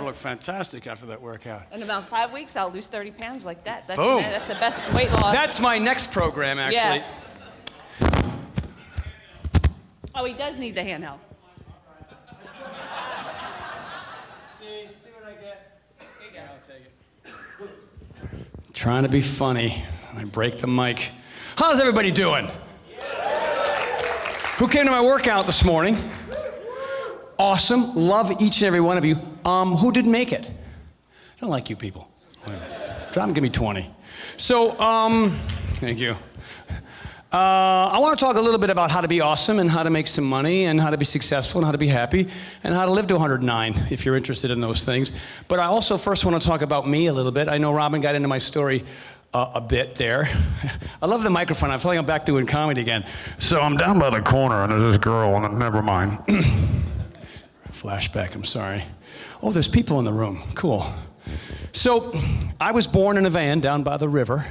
to look fantastic after that workout. In about 5 weeks, I'll lose 30 pounds like that. Boom. That's the best weight loss. That's my next program, actually. Yeah. Oh, he does need the handheld. See what I get? Here you go. I'll take it. Trying to be funny. I break the mic. How's everybody doing? Who came to my workout this morning? Awesome. Love each and every one of you. Who didn't make it? I don't like you people. Drop and give me 20. So, thank you. I want to talk a little bit about how to be awesome and how to make some money and how to be successful and how to be happy and how to live to 109 if you're interested in those things. But I also first want to talk about me a little bit. I know Robin got into my story a bit there. I love the microphone. I feel like I'm back doing comedy again. So I'm down by the corner and there's this girl and never mind. Flashback, I'm sorry. Oh, there's people in the room. Cool. So I was born in a van down by the river.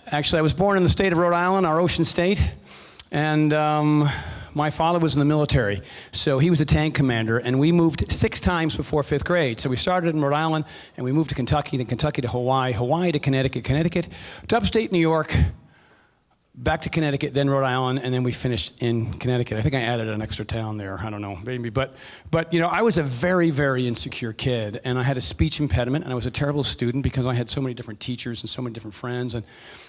Actually, I was born in the state of Rhode Island, our ocean state, and my father was in the military, so he was a tank commander, and we moved 6 times before 5th grade. So we started in Rhode Island, and we moved to Kentucky to Hawaii, Hawaii to Connecticut, Connecticut to upstate New York, back to Connecticut, then Rhode Island, and then we finished in Connecticut. I think I added an extra town there. I don't know, maybe. But you know, I was a very, very insecure kid, and I had a speech impediment, and I was a terrible student because I had so many different teachers and so many different friends. And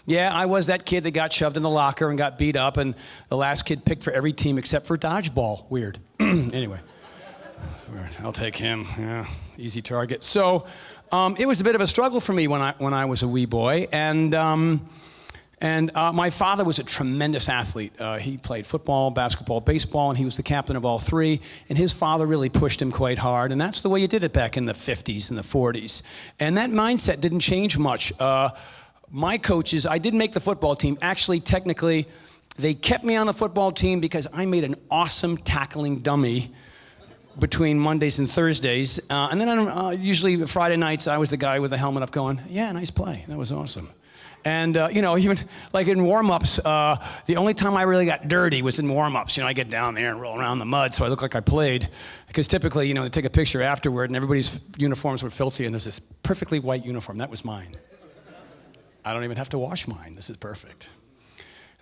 yeah, I was that kid that got shoved in the locker and got beat up, and the last kid picked for every team except for dodgeball. Weird. Anyway, I'll take him. Yeah, easy target. So it was a bit of a struggle for me when I was a wee boy, and my father was a tremendous athlete. He played football, basketball, baseball, and he was the captain of all 3. And his father really pushed him quite hard. And that's the way you did it back in the 50s and the 40s. And that mindset didn't change much. My coaches, I did make the football team. Actually, technically, they kept me on the football team because I made an awesome tackling dummy between Mondays and Thursdays. And then usually Friday nights, I was the guy with the helmet up going, yeah, nice play. That was awesome. And, you know, even like in warm-ups, the only time I really got dirty was in warm-ups. You know, I get down there and roll around the mud so I look like I played. Because typically, you know, they take a picture afterward and everybody's uniforms were filthy and there's this perfectly white uniform. That was mine. I don't even have to wash mine. This is perfect.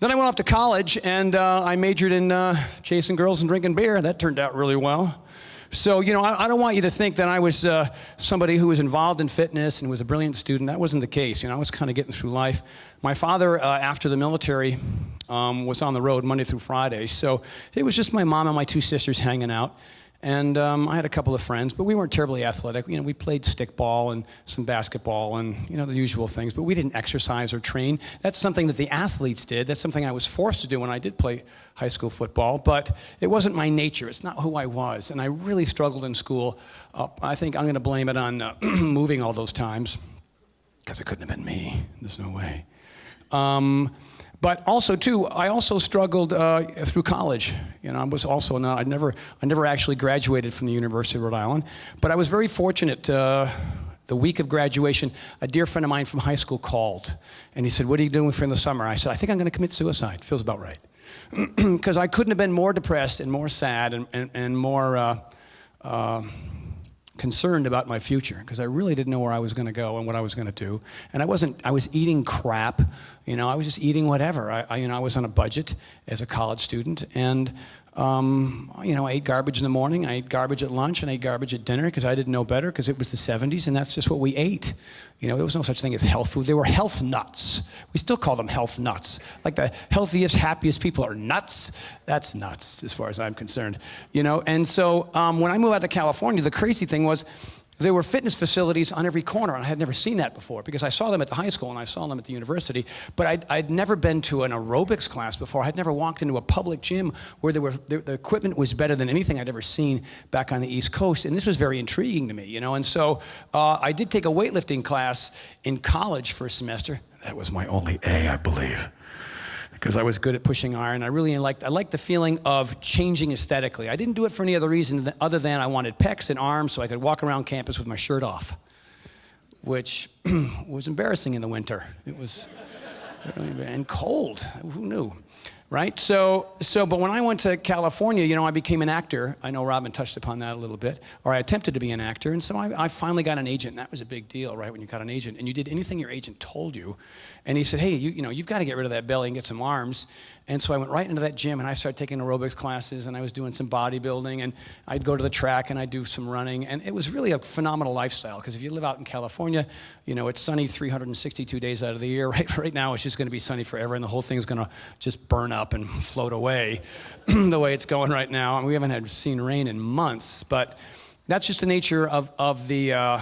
Then I went off to college and I majored in chasing girls and drinking beer. That turned out really well. So, you know, I don't want you to think that I was somebody who was involved in fitness and was a brilliant student. That wasn't the case. You know, I was kind of getting through life. My father, after the military, was on the road Monday through Friday. So it was just my mom and my 2 sisters hanging out. And I had a couple of friends, but we weren't terribly athletic. You know, we played stickball and some basketball and, you know, the usual things, but we didn't exercise or train. That's something that the athletes did. That's something I was forced to do when I did play high school football, but it wasn't my nature. It's not who I was, and I really struggled in school. I think I'm going to blame it on moving all those times, because it couldn't have been me. There's no way. But also, too, I also struggled through college. You know, I was also not, I never actually graduated from the University of Rhode Island, but I was very fortunate. The week of graduation, a dear friend of mine from high school called, and he said, what are you doing for the summer? I said, I think I'm going to commit suicide. Feels about right. Because I couldn't have been more depressed and more sad and more concerned about my future, because I really didn't know where I was going to go and what I was going to do. And I was eating crap, you know, I was just eating whatever. I was on a budget as a college student, and you know, I ate garbage in the morning, I ate garbage at lunch, and I ate garbage at dinner because I didn't know better, because it was the 70s, and that's just what we ate. You know, there was no such thing as health food. They were health nuts. We still call them health nuts. Like the healthiest, happiest people are nuts. That's nuts, as far as I'm concerned. You know, and so when I moved out to California, the crazy thing was there were fitness facilities on every corner, and I had never seen that before, because I saw them at the high school and I saw them at the university, but I'd never been to an aerobics class before. I'd never walked into a public gym where the equipment was better than anything I'd ever seen back on the East Coast, and this was very intriguing to me, you know. And so I did take a weightlifting class in college for a semester. That was my only A, I believe, because I was good at pushing iron. I liked the feeling of changing aesthetically. I didn't do it for any other reason other than I wanted pecs and arms so I could walk around campus with my shirt off, which was embarrassing in the winter. It was really, and cold. Who knew? right? But when I went to California, I became an actor. I know Robin touched upon that a little bit, or I attempted to be an actor, and so I finally got an agent, and that was a big deal, right, when you got an agent, and you did anything your agent told you, and he said, hey, you've got to get rid of that belly and get some arms, and so I went right into that gym, and I started taking aerobics classes, and I was doing some bodybuilding, and I'd go to the track, and I'd do some running, and it was really a phenomenal lifestyle, because if you live out in California, it's sunny 362 days out of the year. Right now, it's just going to be sunny forever, and the whole thing's going to just burn up and float away the way it's going right now. And we haven't seen rain in months, but that's just the nature of the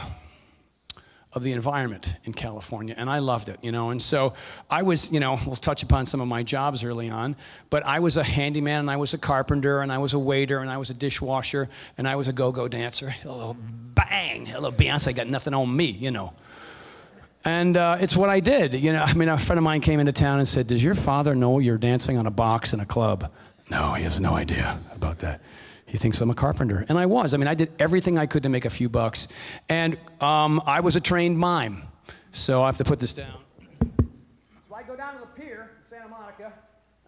environment in California, and I loved it, And so I was, we'll touch upon some of my jobs early on, but I was a handyman, and I was a carpenter, and I was a waiter, and I was a dishwasher, and I was a go-go dancer. Hello, bang! Hello, Beyonce got nothing on me, And it's what I did. A friend of mine came into town and said, does your father know you're dancing on a box in a club? No, he has no idea about that. He thinks I'm a carpenter. And I was. I did everything I could to make a few bucks. And I was a trained mime. So I have to put this down. So I'd go down to the pier in Santa Monica.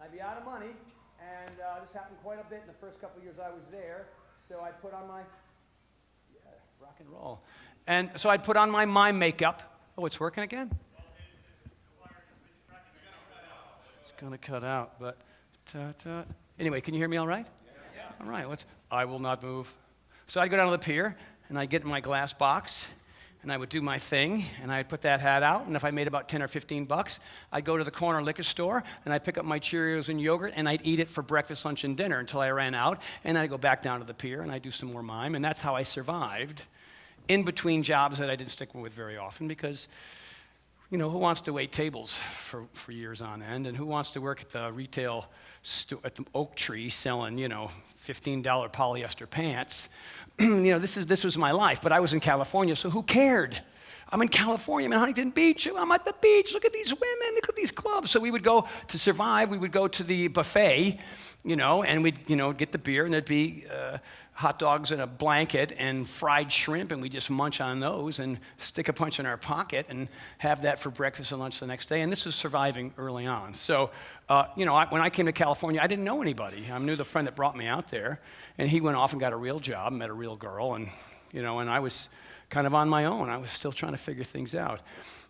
I'd be out of money. And this happened quite a bit in the first couple of years I was there. So I'd put on my, rock and roll. And so I'd put on my mime makeup. Oh, it's working again? It's going to cut out, but anyway, can you hear me all right? Yeah. All right, I will not move. So I'd go down to the pier, and I'd get in my glass box, and I would do my thing, and I'd put that hat out, and if I made about 10 or 15 bucks, I'd go to the corner liquor store, and I'd pick up my Cheerios and yogurt, and I'd eat it for breakfast, lunch, and dinner until I ran out, and I'd go back down to the pier, and I'd do some more mime, and that's how I survived in between jobs that I didn't stick with very often, because, who wants to wait tables for years on end, and who wants to work at the retail store at the Oak Tree selling, $15 polyester pants? This was my life, but I was in California, so who cared? I'm in California, I'm in Huntington Beach, I'm at the beach, look at these women, look at these clubs. So we would go to survive, we would go to the buffet, and we'd, get the beer, and there'd be hot dogs in a blanket and fried shrimp, and we just munch on those and stick a punch in our pocket and have that for breakfast and lunch the next day. And this was surviving early on. So, when I came to California, I didn't know anybody. I knew the friend that brought me out there, and he went off and got a real job, met a real girl, and, and I was kind of on my own. I was still trying to figure things out.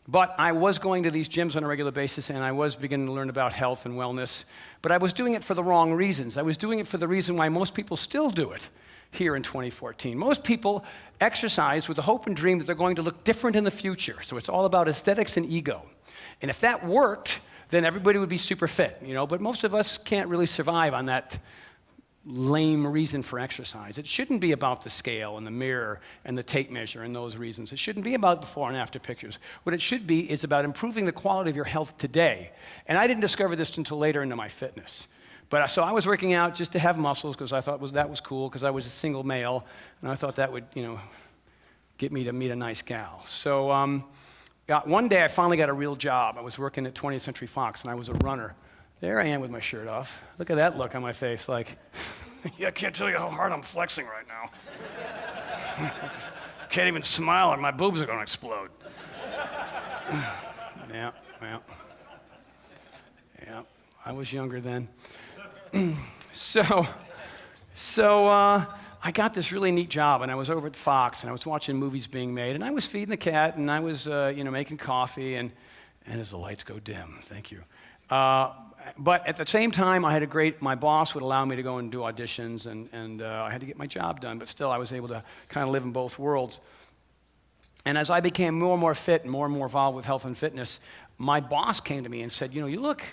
But I was going to these gyms on a regular basis, and I was beginning to learn about health and wellness. But I was doing it for the wrong reasons. I was doing it for the reason why most people still do it here in 2014. Most people exercise with the hope and dream that they're going to look different in the future. So it's all about aesthetics and ego. And if that worked, then everybody would be super fit, But most of us can't really survive on that lame reason for exercise. It shouldn't be about the scale and the mirror and the tape measure and those reasons. It shouldn't be about before and after pictures. What it should be is about improving the quality of your health today. And I didn't discover this until later into my fitness. But so I was working out just to have muscles because I thought that was cool because I was a single male, and I thought that would, get me to meet a nice gal. So one day I finally got a real job. I was working at 20th Century Fox, and I was a runner. There I am with my shirt off. Look at that look on my face, like, I can't tell you how hard I'm flexing right now. Can't even smile, or my boobs are going to explode. Yeah. I was younger then. So I got this really neat job, and I was over at Fox, and I was watching movies being made, and I was feeding the cat, and I was, making coffee, and as the lights go dim, thank you. But at the same time, my boss would allow me to go and do auditions, and I had to get my job done, but still I was able to kind of live in both worlds. And as I became more and more fit and more involved with health and fitness, my boss came to me and said, you look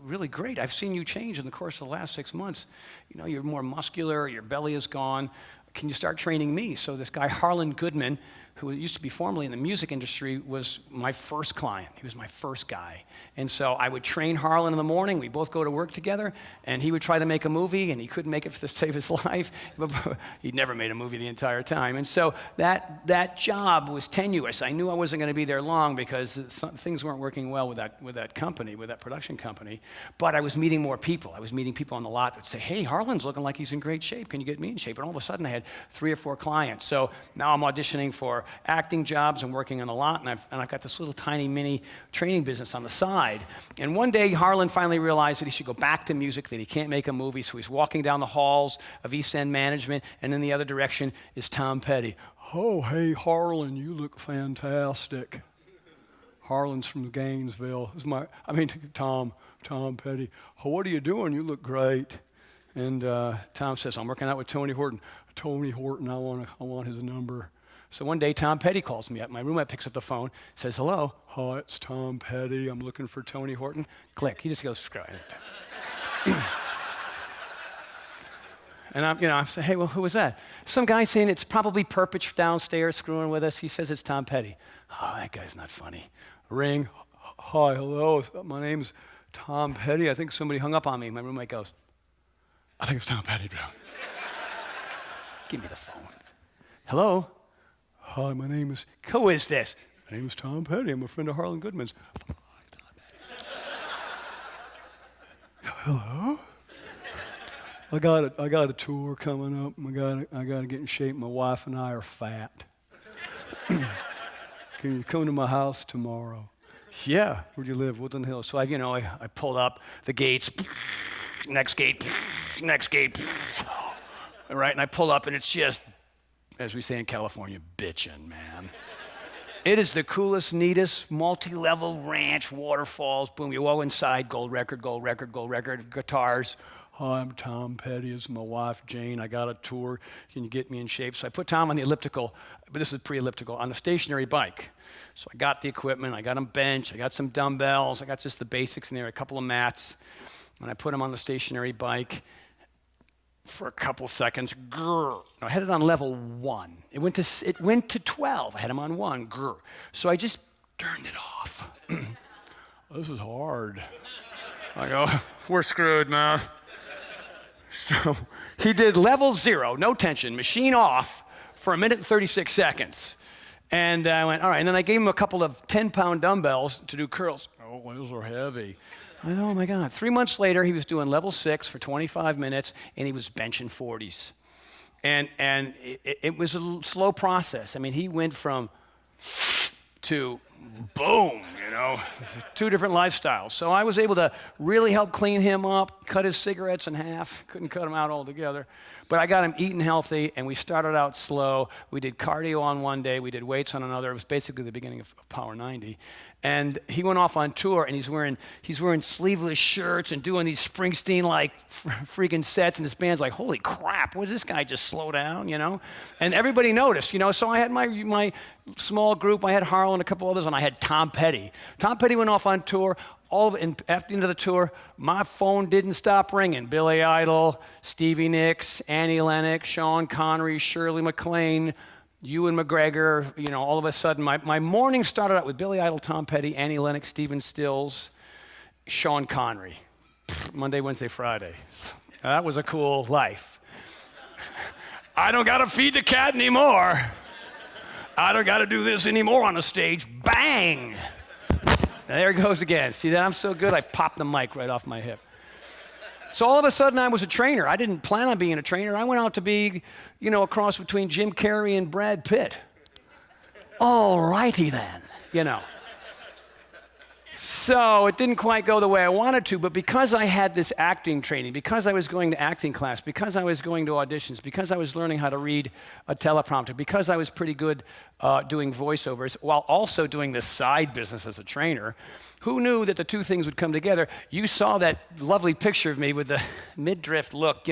really great. I've seen you change in the course of the last 6 months. You're more muscular, your belly is gone. Can you start training me? So this guy, Harlan Goodman, who used to be formerly in the music industry, was my first client. He was my first guy. And so I would train Harlan in the morning. We'd both go to work together, and he would try to make a movie, and he couldn't make it to save his life. He'd never made a movie the entire time. And so that job was tenuous. I knew I wasn't going to be there long because things weren't working well with that company, with that production company. But I was meeting more people. I was meeting people on the lot that would say, hey, Harlan's looking like he's in great shape. Can you get me in shape? And all of a sudden, I had 3 or 4 clients. So now I'm auditioning for acting jobs and working on a lot, and I've got this little tiny mini training business on the side. And one day, Harlan finally realized that he should go back to music, that he can't make a movie, so he's walking down the halls of East End Management, and in the other direction is Tom Petty. Oh, hey, Harlan, you look fantastic. Harlan's from Gainesville. Tom Petty. Oh, what are you doing? You look great. And Tom says, I'm working out with Tony Horton. Tony Horton, I want his number. So one day, Tom Petty calls me up. My roommate picks up the phone, says, hello. Hi, it's Tom Petty. I'm looking for Tony Horton. Click. He just goes, screw it. And I say, hey, well, who was that? Some guy saying it's probably Perpich downstairs screwing with us. He says it's Tom Petty. Oh, that guy's not funny. Ring. Hi, hello. My name's Tom Petty. I think somebody hung up on me. My roommate goes, I think it's Tom Petty, bro. Give me the phone. Hello? Hi, my name is... Who is this? My name is Tom Petty. I'm a friend of Harlan Goodman's. Hi, Tom Petty. Hello? I got a tour coming up. I got to get in shape. My wife and I are fat. Can you come to my house tomorrow? Yeah. Where do you live? Woodland Hills. So I pulled up the gates. Next gate. Right, and I pull up, and it's just, as we say in California, bitchin', man. It is the coolest, neatest, multi-level ranch, waterfalls, boom, you go inside, gold record, guitars. Hi, I'm Tom Petty, it's my wife, Jane. I got a tour, can you get me in shape? So I put Tom on the elliptical, but this is pre-elliptical, on a stationary bike. So I got the equipment, I got him bench, I got some dumbbells, I got just the basics in there, a couple of mats, and I put him on the stationary bike. For a couple seconds, grr. I had it on level 1. It went to 12. I had him on 1, grr. So I just turned it off. This is hard. I go, we're screwed, man. So he did level 0, no tension, machine off for 1 minute and 36 seconds. And I went, all right. And then I gave him a couple of 10-pound dumbbells to do curls. Oh, those are heavy. Oh my God. 3 months later, he was doing level 6 for 25 minutes, and he was benching 40s. And it was a slow process. I mean, he went from to boom, 2 different lifestyles. So I was able to really help clean him up, cut his cigarettes in half. Couldn't cut them out altogether. But I got him eating healthy, and we started out slow. We did cardio on one day. We did weights on another. It was basically the beginning of Power 90. And he went off on tour, and he's wearing sleeveless shirts and doing these Springsteen-like freaking sets, and this band's like, holy crap, was this guy just slow down, And everybody noticed, So I had my small group. I had Harlan, a couple others, and I had Tom Petty. Tom Petty went off on tour. And after the end of the tour, my phone didn't stop ringing. Billy Idol, Stevie Nicks, Annie Lennox, Sean Connery, Shirley MacLaine, Ewan McGregor. All of a sudden, my morning started out with Billy Idol, Tom Petty, Annie Lennox, Stephen Stills, Sean Connery. Monday, Wednesday, Friday. That was a cool life. I don't got to feed the cat anymore. I don't got to do this anymore on the stage. Bang! There it goes again. See that? I'm so good, I popped the mic right off my hip. So all of a sudden, I was a trainer. I didn't plan on being a trainer. I went out to be, a cross between Jim Carrey and Brad Pitt. All righty then, So it didn't quite go the way I wanted to, but because I had this acting training, because I was going to acting class, because I was going to auditions, because I was learning how to read a teleprompter, because I was pretty good doing voiceovers, while also doing this side business as a trainer, who knew that the two things would come together? You saw that lovely picture of me with the mid-drift look,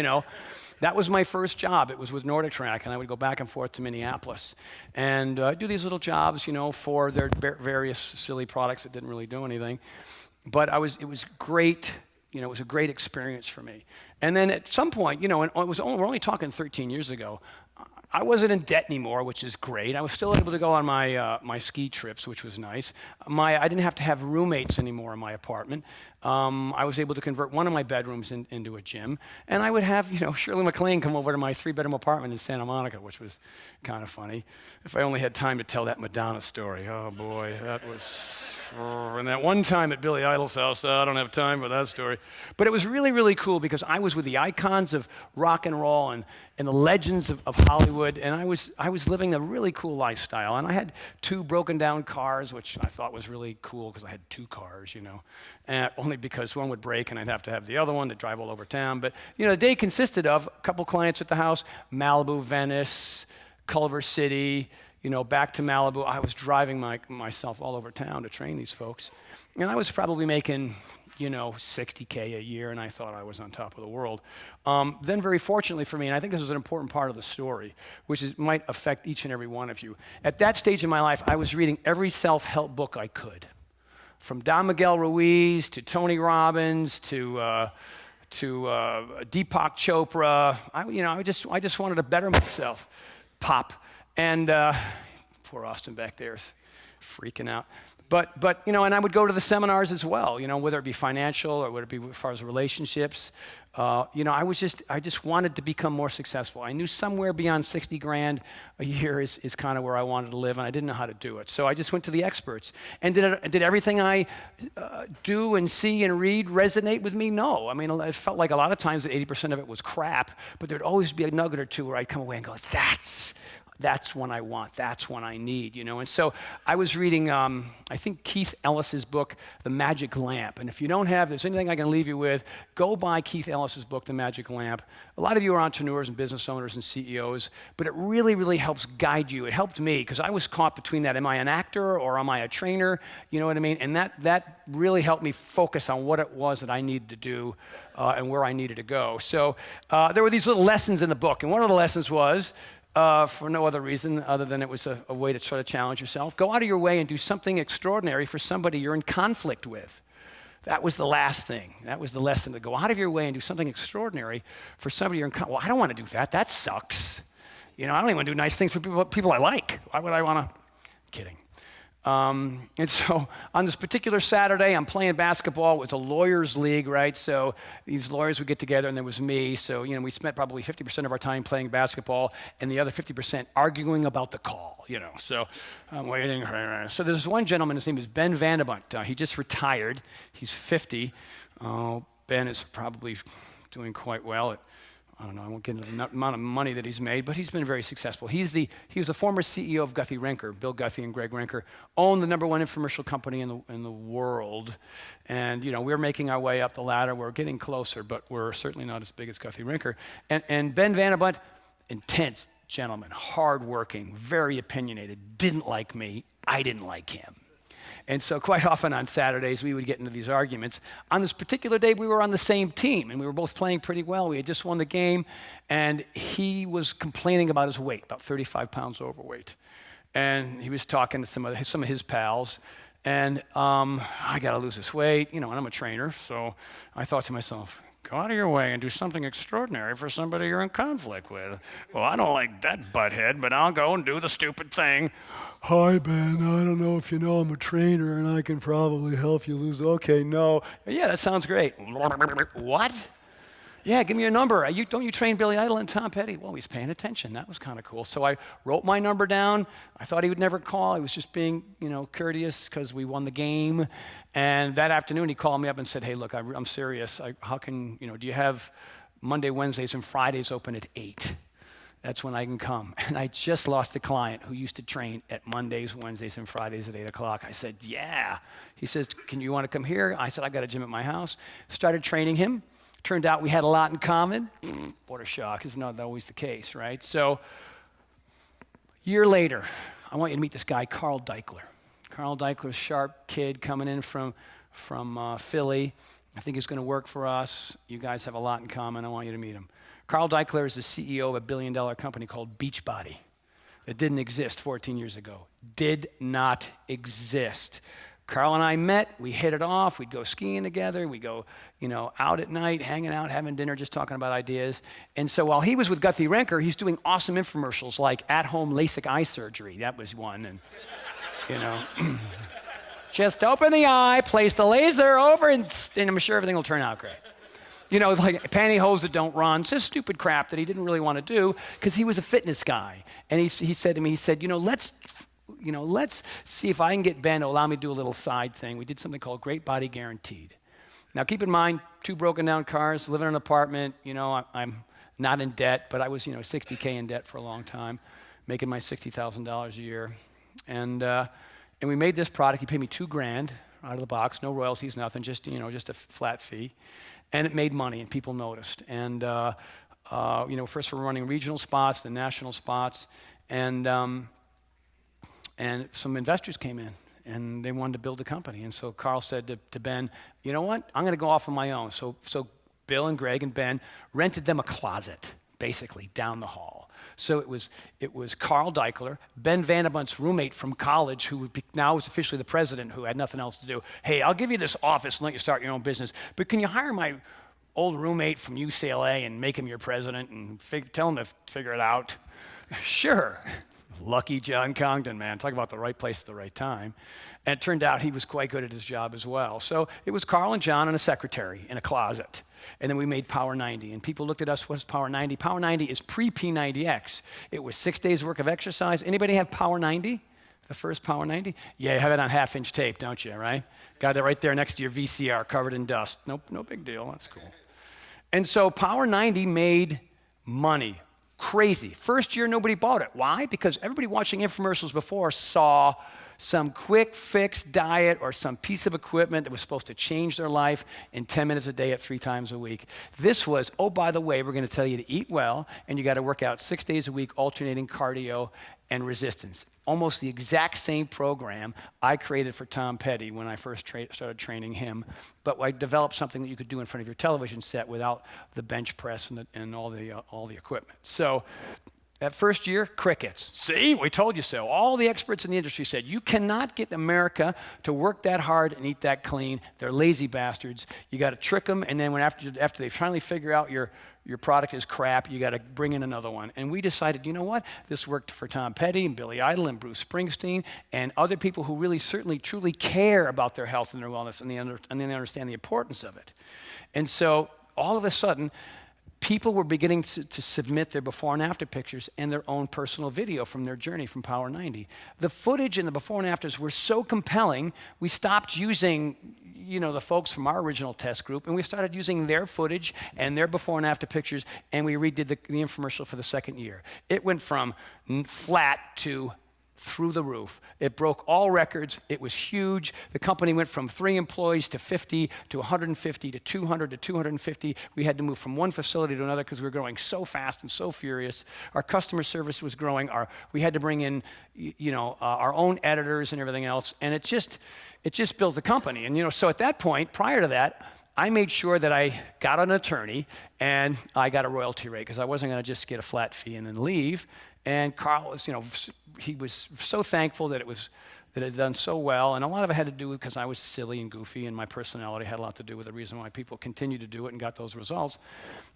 That was my first job. It was with Nordic Track, and I would go back and forth to Minneapolis and do these little jobs, for their various silly products that didn't really do anything. But it was great. It was a great experience for me. And then at some point, we're only talking 13 years ago. I wasn't in debt anymore, which is great. I was still able to go on my ski trips, which was nice. I didn't have to have roommates anymore in my apartment. I was able to convert one of my bedrooms into a gym. And I would have, Shirley MacLaine come over to my 3-bedroom apartment in Santa Monica, which was kind of funny. If I only had time to tell that Madonna story. Oh, boy, that was... And that one time at Billy Idol's house, I don't have time for that story. But it was really, really cool because I was with the icons of rock and roll and the legends of Hollywood, and I was living a really cool lifestyle. And I had 2 broken down cars, which I thought was really cool because I had 2 cars, and only because one would break and I'd have to have the other one to drive all over town. But, the day consisted of a couple clients at the house, Malibu, Venice, Culver City, back to Malibu. I was driving myself all over town to train these folks. And I was probably making, $60K a year, and I thought I was on top of the world. Then very fortunately for me, and I think this is an important part of the story, which might affect each and every one of you. At that stage in my life, I was reading every self-help book I could. From Don Miguel Ruiz to Tony Robbins to Deepak Chopra. I just wanted to better myself. Pop. And poor Austin back there is freaking out. But and I would go to the seminars as well, whether it be financial or whether it be as far as relationships. I just wanted to become more successful. I knew somewhere beyond 60 grand a year is kind of where I wanted to live, and I didn't know how to do it. So I just went to the experts. And did everything I do and see and read resonate with me? No. I mean, it felt like a lot of times that 80% of it was crap, but there'd always be a nugget or two where I'd come away and go, that's what I want. That's what I need, And so I was reading, I think Keith Ellis's book, The Magic Lamp. And if you don't have, there's anything I can leave you with, go buy Keith Ellis's book, The Magic Lamp. A lot of you are entrepreneurs and business owners and CEOs, but it really, really helps guide you. It helped me because I was caught between that. Am I an actor or am I a trainer? You know what I mean? And that really helped me focus on what it was that I needed to do and where I needed to go. So there were these little lessons in the book. And one of the lessons was, for no other reason other than it was a way to try to challenge yourself. Go out of your way and do something extraordinary for somebody you're in conflict with. That was the last thing. That was the lesson, to go out of your way and do something extraordinary for somebody you're in conflict with. Well, I don't want to do that. That sucks. I don't even want to do nice things for people I like. Why would I want to? Kidding. And so on this particular Saturday, I'm playing basketball. It was a lawyers' league, right? So these lawyers would get together, and there was me. So, we spent probably 50% of our time playing basketball and the other 50% arguing about the call, So I'm waiting. So there's one gentleman, his name is Ben Vandebunt. He just retired. He's 50. Ben is probably doing quite well at, I don't know, I won't get into the amount of money that he's made, but he's been very successful. He was the former CEO of Guthrie-Renker. Bill Guthrie and Greg Renker owned the #1 infomercial company in the world. And, we're making our way up the ladder. We're getting closer, but we're certainly not as big as Guthrie-Renker. And Ben Vandebunt, intense gentleman, hardworking, very opinionated, didn't like me. I didn't like him. And so quite often on Saturdays, we would get into these arguments. On this particular day, we were on the same team, and we were both playing pretty well. We had just won the game, and he was complaining about his weight, about 35 pounds overweight. And he was talking to some of his pals, and I got to lose this weight, and I'm a trainer. So I thought to myself, go out of your way and do something extraordinary for somebody you're in conflict with. Well, I don't like that butthead, but I'll go and do the stupid thing. Hi, Ben, I don't know if you know I'm a trainer and I can probably help you lose. Okay, no. Yeah, that sounds great. What? Yeah, give me your number. Don't you train Billy Idol and Tom Petty? Well, he's paying attention. That was kind of cool. So I wrote my number down. I thought he would never call. He was just being, courteous because we won the game. And that afternoon, he called me up and said, hey, look, I'm serious. How can, do you have Monday, Wednesdays, and Fridays open at 8? That's when I can come. And I just lost a client who used to train at Mondays, Wednesdays, and Fridays at 8 o'clock. I said, yeah. He says, you want to come here? I said, I got a gym at my house. Started training him. Turned out we had a lot in common. What a shock. It's not always the case, right? So, a year later, I want you to meet this guy, Carl Deichler. Carl Deichler's a sharp kid coming in from Philly. I think he's going to work for us. You guys have a lot in common. I want you to meet him. Carl Deichler is the CEO of a billion-dollar company called Beachbody. It didn't exist 14 years ago. Did not exist. Carl and I met, we hit it off, we'd go skiing together, we'd go, out at night, hanging out, having dinner, just talking about ideas. And so while he was with Guthrie-Renker, he's doing awesome infomercials like at-home LASIK eye surgery. That was one, and, Just open the eye, place the laser over, and I'm sure everything will turn out great. You know, like pantyhose that don't run. It's just stupid crap that he didn't really want to do because he was a fitness guy. And he said to me, he said, let's see if I can get Ben to allow me to do a little side thing. We did something called Great Body Guaranteed. Now, keep in mind, 2 broken down cars, living in an apartment. I'm not in debt, but I was, $60K in debt for a long time, making my $60,000 a year. And we made this product. He paid me $2,000 out of the box, no royalties, nothing, just a flat fee. And it made money, and people noticed. And first we were running regional spots, then national spots, and some investors came in, and they wanted to build a company. And so Carl said to Ben, you know what? I'm going to go off on my own. So Bill and Greg and Ben rented them a closet, basically, down the hall. So it was Carl Deichler, Ben Vanderbunt's roommate from college, who now is officially the president, who had nothing else to do. Hey, I'll give you this office and let you start your own business, but can you hire my old roommate from UCLA and make him your president and tell him to figure it out? Sure. Lucky John Congdon, man. Talk about the right place at the right time. And it turned out he was quite good at his job as well. So it was Carl and John and a secretary in a closet. And then we made Power 90. And people looked at us, what's Power 90? Power 90 is pre-P90X. It was 6 days worth of exercise. Anybody have Power 90? The first Power 90? Yeah, you have it on half-inch tape, don't you, right? Got it right there next to your VCR, covered in dust. Nope, no big deal. That's cool. And so Power 90 made money. Crazy. First year, nobody bought it. Why? Because everybody watching infomercials before saw some quick fix diet or some piece of equipment that was supposed to change their life in 10 minutes a day at 3 times a week. This was, oh, by the way, we're going to tell you to eat well, and you got to work out 6 days a week, alternating cardio and resistance. Almost the exact same program I created for Tom Petty when I first started training him, but I developed something that you could do in front of your television set without the bench press and all the equipment. So that first year, crickets. See, we told you so. All the experts in the industry said, you cannot get America to work that hard and eat that clean. They're lazy bastards. You got to trick them, and then after they finally figure out your product is crap, you got to bring in another one. And we decided, you know what? This worked for Tom Petty and Billy Idol and Bruce Springsteen and other people who really, certainly, truly care about their health and their wellness, and they understand the importance of it. And so all of a sudden, people were beginning to submit their before and after pictures and their own personal video from their journey from Power 90. The footage and the before and afters were so compelling, we stopped using, the folks from our original test group, and we started using their footage and their before and after pictures, and we redid the infomercial for the second year. It went from flat to through the roof. It broke all records. It was huge. The company went from 3 employees to 50 to 150 to 200 to 250. We had to move from one facility to another because we were growing so fast and so furious. Our customer service was growing. We had to bring in, our own editors and everything else. And it just built the company. And so at that point, prior to that, I made sure that I got an attorney and I got a royalty rate because I wasn't going to just get a flat fee and then leave. And Carl was, he was so thankful that it had done so well, and a lot of it had to do with because I was silly and goofy, and my personality had a lot to do with the reason why people continued to do it and got those results.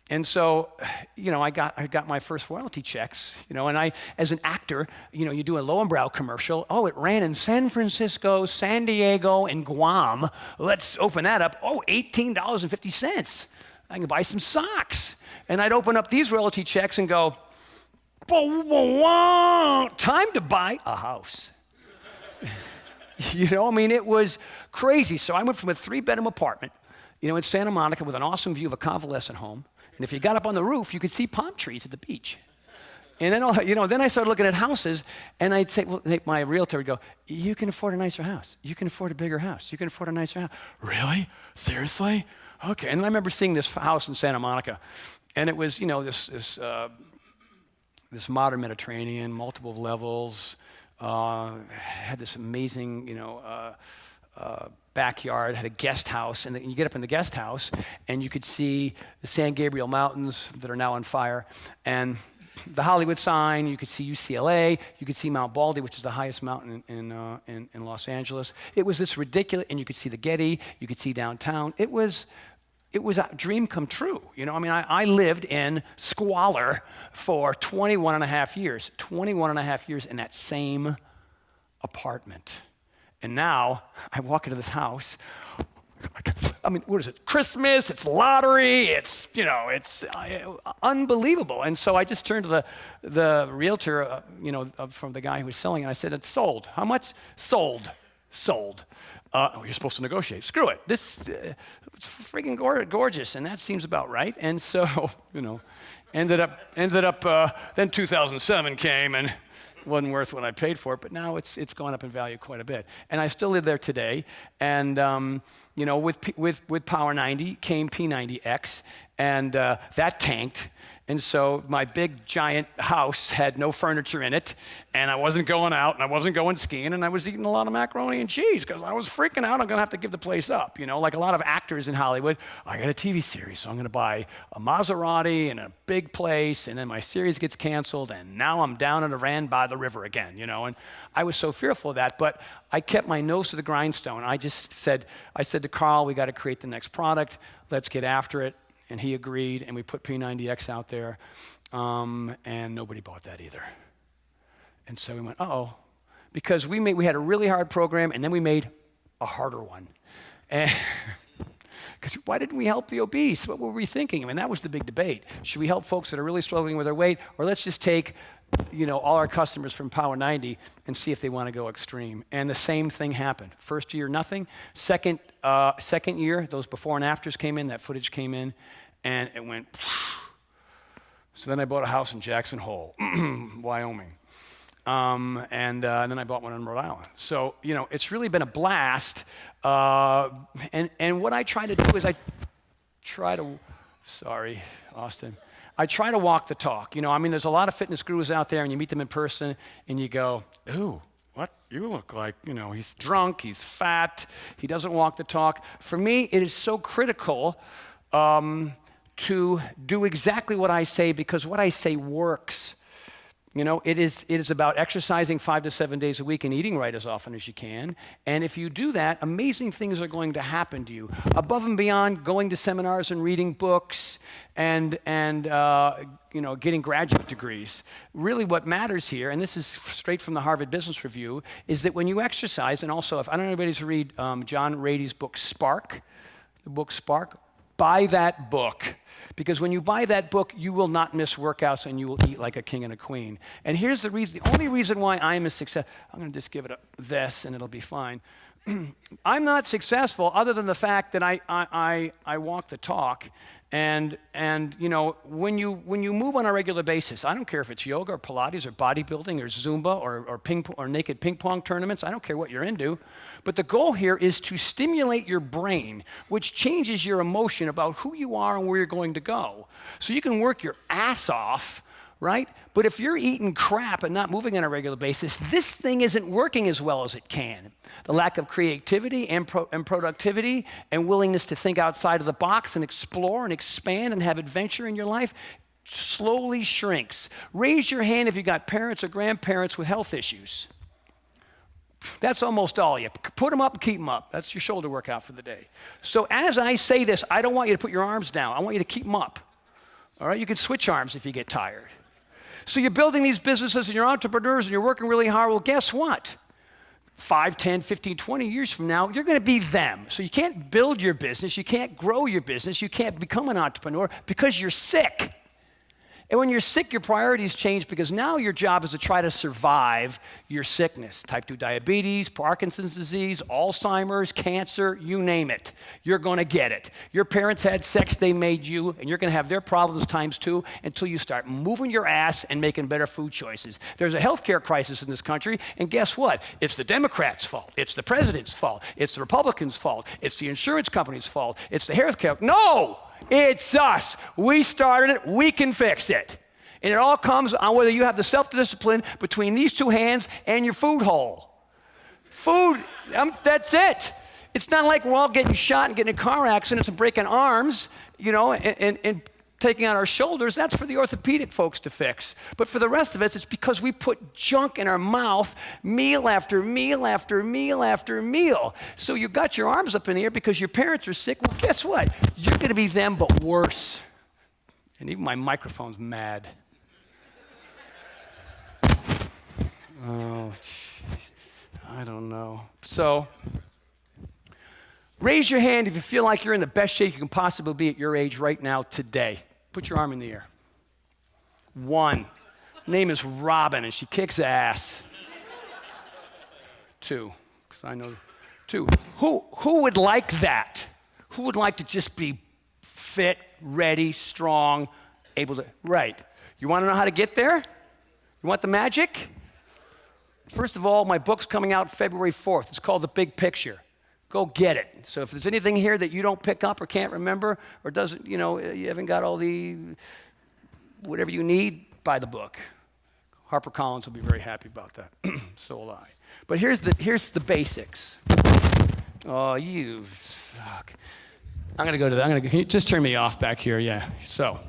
And so, I got my first royalty checks, and I, as an actor, you do a Lowenbrow commercial. Oh, it ran in San Francisco, San Diego, and Guam. Let's open that up. Oh, $18.50. I can buy some socks. And I'd open up these royalty checks and go, time to buy a house. It was crazy. So I went from a 3-bedroom apartment, in Santa Monica with an awesome view of a convalescent home. And if you got up on the roof, you could see palm trees at the beach. And then, then I started looking at houses, and I'd say, my realtor would go, you can afford a nicer house. You can afford a bigger house. You can afford a nicer house. Really? Seriously? Okay. And I remember seeing this house in Santa Monica, and it was, this modern Mediterranean, multiple levels, had this amazing, backyard, had a guest house, and you get up in the guest house, and you could see the San Gabriel Mountains that are now on fire, and the Hollywood sign. You could see UCLA. You could see Mount Baldy, which is the highest mountain in Los Angeles. It was this ridiculous, and you could see the Getty. You could see downtown. It was a dream come true. I lived in squalor for 21 and a half years in that same apartment. And now I walk into this house. I mean, what is it? Christmas, it's lottery, it's, it's unbelievable. And so I just turned to the realtor, from the guy who was selling, and I said, it's sold. How much? Sold. You're supposed to negotiate. Screw it. This it's freaking gorgeous, and that seems about right. And so, ended up. Then 2007 came and wasn't worth what I paid for it. But now it's gone up in value quite a bit, and I still live there today. And with Power 90 came P90X, and that tanked. And so my big, giant house had no furniture in it, and I wasn't going out, and I wasn't going skiing, and I was eating a lot of macaroni and cheese because I was freaking out. I'm going to have to give the place up. Like a lot of actors in Hollywood, I got a TV series, so I'm going to buy a Maserati and a big place, and then my series gets canceled, and now I'm down in Iran by the river again, and I was so fearful of that, but I kept my nose to the grindstone. I said to Carl, we got to create the next product. Let's get after it. And he agreed, and we put P90X out there, and nobody bought that either. And so we went, uh-oh, because we had a really hard program, and then we made a harder one. Because why didn't we help the obese? What were we thinking? I mean, that was the big debate. Should we help folks that are really struggling with their weight, or let's just take all our customers from Power 90 and see if they want to go extreme? And the same thing happened. First year, nothing. Second year, those before and afters came in, that footage came in, and it went. So then I bought a house in Jackson Hole, Wyoming. And then I bought one in Rhode Island. So, it's really been a blast. And what I try to do is sorry, Austin. I try to walk the talk. There's a lot of fitness gurus out there, and you meet them in person, and you go, ooh, what? You look like, he's drunk, he's fat, he doesn't walk the talk. For me, it is so critical to do exactly what I say, because what I say works. It is about exercising 5 to 7 days a week and eating right as often as you can. And if you do that, amazing things are going to happen to you. Above and beyond going to seminars and reading books and getting graduate degrees. Really what matters here, and this is straight from the Harvard Business Review, is that when you exercise, and also if I don't know anybody to read John Rady's book, Spark, buy that book. Because when you buy that book, you will not miss workouts and you will eat like a king and a queen. And here's the reason, the only reason why I'm a success, I'm going to just give it this and it'll be fine. I'm not successful other than the fact that I walk the talk. And when you move on a regular basis, I don't care if it's yoga or Pilates or bodybuilding or Zumba or naked ping pong tournaments, I don't care what you're into, but the goal here is to stimulate your brain, which changes your emotion about who you are and where you're going to go. So you can work your ass off, right? But if you're eating crap and not moving on a regular basis, this thing isn't working as well as it can. The lack of creativity and productivity and willingness to think outside of the box and explore and expand and have adventure in your life slowly shrinks. Raise your hand if you got parents or grandparents with health issues. That's almost all. You put them up and keep them up. That's your shoulder workout for the day. So as I say this, I don't want you to put your arms down. I want you to keep them up. All right? You can switch arms if you get tired. So you're building these businesses and you're entrepreneurs and you're working really hard. Well, guess what? 5, 10, 15, 20 years from now, you're going to be them. So you can't build your business. You can't grow your business. You can't become an entrepreneur because you're sick. And when you're sick, your priorities change because now your job is to try to survive your sickness. Type 2 diabetes, Parkinson's disease, Alzheimer's, cancer, you name it. You're going to get it. Your parents had sex, they made you, and you're going to have their problems times 2 until you start moving your ass and making better food choices. There's a healthcare crisis in this country, and guess what? It's the Democrats' fault. It's the president's fault. It's the Republicans' fault. It's the insurance company's fault. It's the healthcare. No! It's us. We started it. We can fix it. And it all comes on whether you have the self-discipline between these 2 hands and your food hole. Food, that's it. It's not like we're all getting shot and getting in car accidents and breaking arms, and taking out our shoulders. That's for the orthopedic folks to fix. But for the rest of us, it's because we put junk in our mouth meal after meal after meal after meal. So you got your arms up in the air because your parents are sick. Well, guess what? You're going to be them, but worse. And even my microphone's mad. Oh, geez. I don't know. So, raise your hand if you feel like you're in the best shape you can possibly be at your age right now today. Put your arm in the air. 1. Name is Robin, and she kicks ass. 2, because I know. 2. Who would like that? Who would like to just be fit, ready, strong, able to? Right. You want to know how to get there? You want the magic? First of all, my book's coming out February 4th. It's called The Big Picture. Go get it. So if there's anything here that you don't pick up or can't remember or doesn't, you haven't got all the whatever you need, buy the book. HarperCollins will be very happy about that. So will I. But here's the basics. Oh, you suck. I'm going to go to that. Can you just turn me off back here? Yeah. So.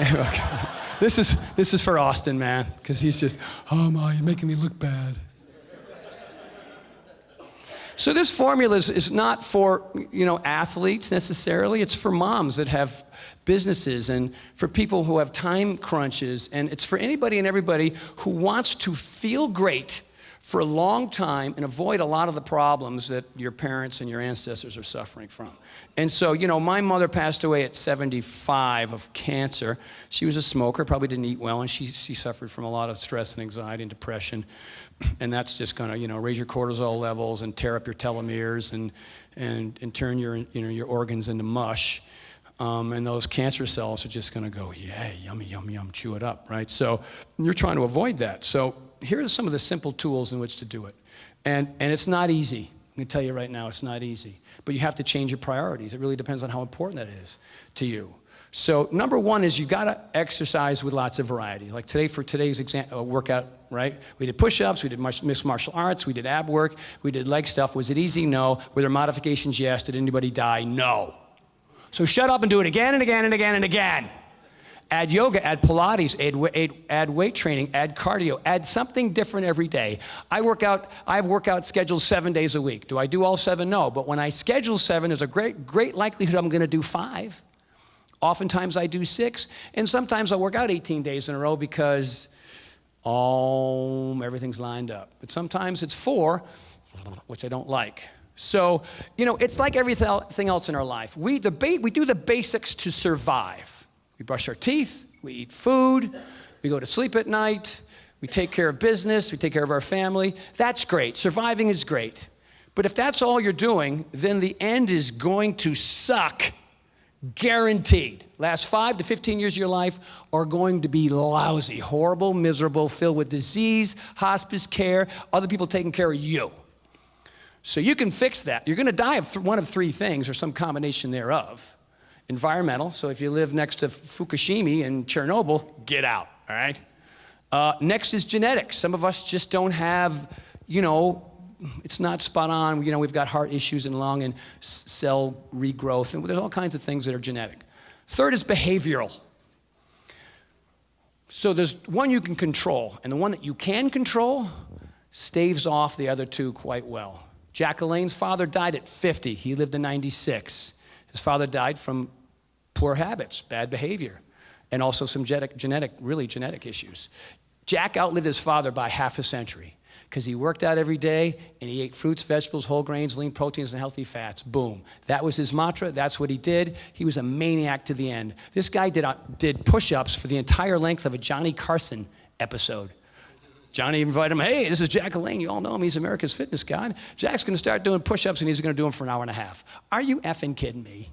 Okay. This is for Austin, man, because he's just, oh my, you're making me look bad. So this formula is not for, athletes necessarily. It's for moms that have businesses and for people who have time crunches. And it's for anybody and everybody who wants to feel great for a long time and avoid a lot of the problems that your parents and your ancestors are suffering from. And so, my mother passed away at 75 of cancer. She was a smoker, probably didn't eat well, and she suffered from a lot of stress and anxiety and depression. And that's just going to, raise your cortisol levels and tear up your telomeres and turn your organs into mush. And those cancer cells are just going to go, yeah, yummy, yum, yum, chew it up, right? So you're trying to avoid that. So here are some of the simple tools in which to do it. And it's not easy. I'm going to tell you right now, it's not easy. But you have to change your priorities. It really depends on how important that is to you. So number 1 is you got to exercise with lots of variety. Like today, for today's workout, right? We did push-ups, we did mixed martial arts, we did ab work, we did leg stuff. Was it easy? No. Were there modifications? Yes. Did anybody die? No. So shut up and do it again and again and again and again. Add yoga, add Pilates, add weight training, add cardio, add something different every day. I have workout scheduled 7 days a week. Do I do all 7? No. But when I schedule 7, there's a great likelihood I'm going to do 5. Oftentimes I do 6. And sometimes I work out 18 days in a row because everything's lined up. But sometimes it's 4, which I don't like. So, it's like everything else in our life. We do the basics to survive. We brush our teeth, we eat food, we go to sleep at night, we take care of business, we take care of our family. That's great. Surviving is great. But if that's all you're doing, then the end is going to suck. Guaranteed. Last 5 to 15 years of your life are going to be lousy, horrible, miserable, filled with disease, hospice care, other people taking care of you. So you can fix that. You're going to die of one of 3 things or some combination thereof. Environmental, so if you live next to Fukushima and Chernobyl, get out, all right? Next is genetics. Some of us just don't have, it's not spot on. We've got heart issues and lung and cell regrowth, and there's all kinds of things that are genetic. Third is behavioral. So there's one you can control, and the one that you can control staves off the other 2 quite well. Jack LaLanne's father died at 50. He lived to 96. His father died from poor habits, bad behavior, and also some genetic issues. Jack outlived his father by half a century because he worked out every day and he ate fruits, vegetables, whole grains, lean proteins, and healthy fats. Boom. That was his mantra. That's what he did. He was a maniac to the end. This guy did push-ups for the entire length of a Johnny Carson episode. Johnny invited him, hey, this is Jack LaLanne. You all know him. He's America's fitness god. Jack's going to start doing push-ups, and he's going to do them for an hour and a half. Are you effing kidding me?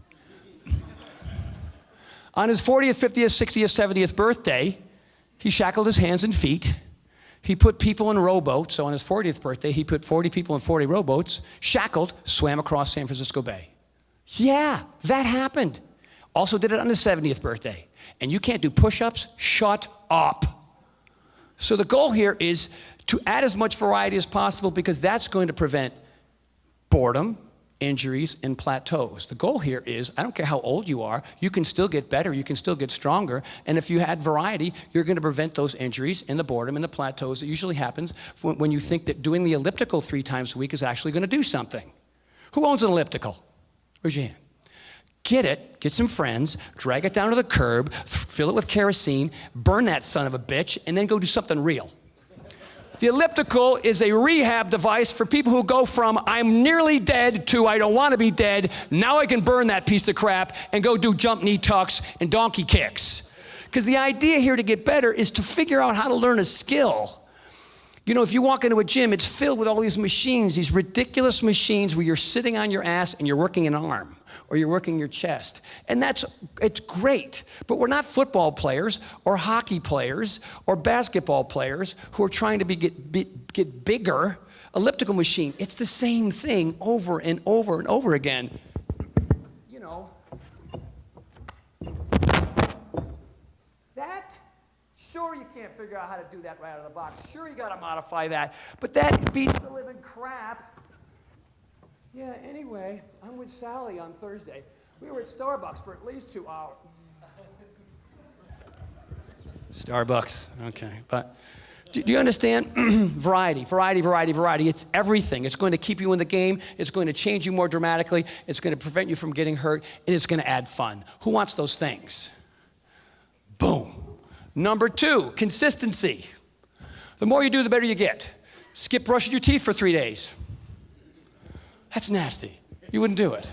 On his 40th, 50th, 60th, 70th birthday, he shackled his hands and feet. He put people in rowboats. So on his 40th birthday, he put 40 people in 40 rowboats, shackled, swam across San Francisco Bay. Yeah, that happened. Also did it on his 70th birthday. And you can't do push-ups? Shut up. So the goal here is to add as much variety as possible because that's going to prevent boredom, injuries, and plateaus. The goal here is, I don't care how old you are, you can still get better, you can still get stronger, and if you add variety, you're going to prevent those injuries and the boredom and the plateaus that usually happens when you think that doing the elliptical 3 times a week is actually going to do something. Who owns an elliptical? Raise your hand. Get it, get some friends, drag it down to the curb, fill it with kerosene, burn that son of a bitch, and then go do something real. The elliptical is a rehab device for people who go from I'm nearly dead to I don't want to be dead. Now I can burn that piece of crap and go do jump knee tucks and donkey kicks. Because the idea here to get better is to figure out how to learn a skill. You know, if you walk into a gym, it's filled with all these machines, these ridiculous machines where you're sitting on your ass and you're working an arm or you're working your chest. And it's great, but we're not football players or hockey players or basketball players who are trying to get bigger. Elliptical machine, it's the same thing over and over and over again. You know, that, sure you can't figure out how to do that right out of the box. Sure you gotta modify that, but that beats the living crap. Yeah, anyway, I'm with Sally on Thursday. We were at Starbucks for at least 2 hours. Starbucks, okay. But do you understand? Variety. It's everything. It's going to keep you in the game. It's going to change you more dramatically. It's going to prevent you from getting hurt. And it's going to add fun. Who wants those things? Boom. Number 2, consistency. The more you do, the better you get. Skip brushing your teeth for 3 days. That's nasty. You wouldn't do it.